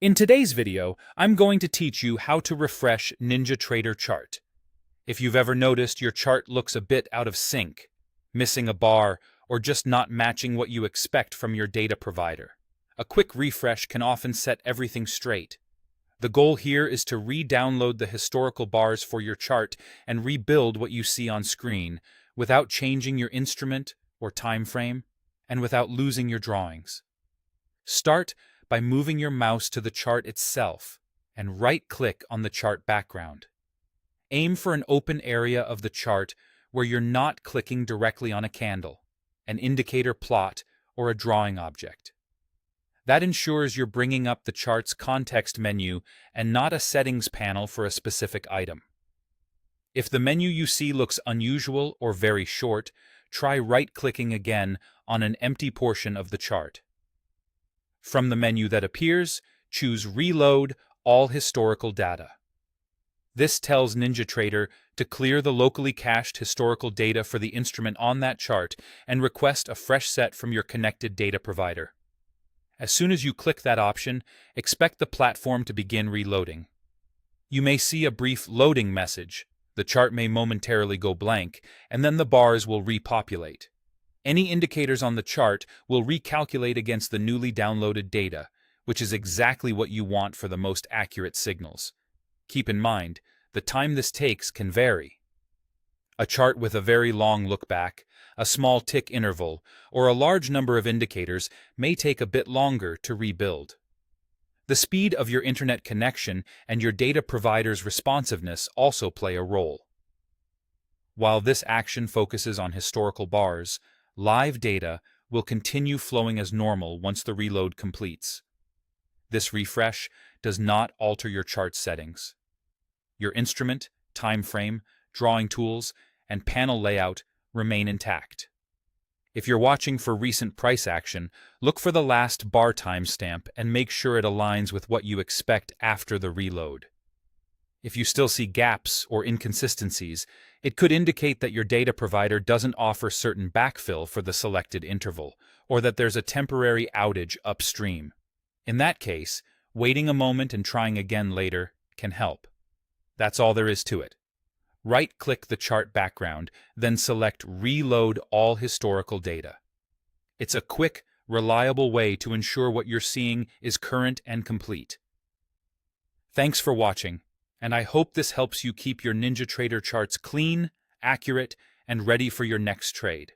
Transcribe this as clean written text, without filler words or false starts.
In today's video, I'm going to teach you how to refresh NinjaTrader Chart. If you've ever noticed your chart looks a bit out of sync, missing a bar, or just not matching what you expect from your data provider, a quick refresh can often set everything straight. The goal here is to re-download the historical bars for your chart and rebuild what you see on screen without changing your instrument or time frame, and without losing your drawings. Start by moving your mouse to the chart itself and right-click on the chart background. Aim for an open area of the chart where you're not clicking directly on a candle, an indicator plot, or a drawing object. That ensures you're bringing up the chart's context menu and not a settings panel for a specific item. If the menu you see looks unusual or very short, try right-clicking again on an empty portion of the chart. From the menu that appears, choose Reload All Historical Data. This tells NinjaTrader to clear the locally cached historical data for the instrument on that chart and request a fresh set from your connected data provider. As soon as you click that option, expect the platform to begin reloading. You may see a brief loading message. The chart may momentarily go blank, and then the bars will repopulate. Any indicators on the chart will recalculate against the newly downloaded data, which is exactly what you want for the most accurate signals. Keep in mind, the time this takes can vary. A chart with a very long look-back, a small tick interval, or a large number of indicators may take a bit longer to rebuild. The speed of your internet connection and your data provider's responsiveness also play a role. While this action focuses on historical bars, live data will continue flowing as normal once the reload completes. This refresh does not alter your chart settings. Your instrument, time frame, drawing tools, and panel layout remain intact. If you're watching for recent price action, look for the last bar timestamp and make sure it aligns with what you expect after the reload. If you still see gaps or inconsistencies, it could indicate that your data provider doesn't offer certain backfill for the selected interval, or that there's a temporary outage upstream. In that case, waiting a moment and trying again later can help. That's all there is to it. Right-click the chart background, then select Reload All Historical Data. It's a quick, reliable way to ensure what you're seeing is current and complete. Thanks for watching, and I hope this helps you keep your NinjaTrader charts clean, accurate, and ready for your next trade.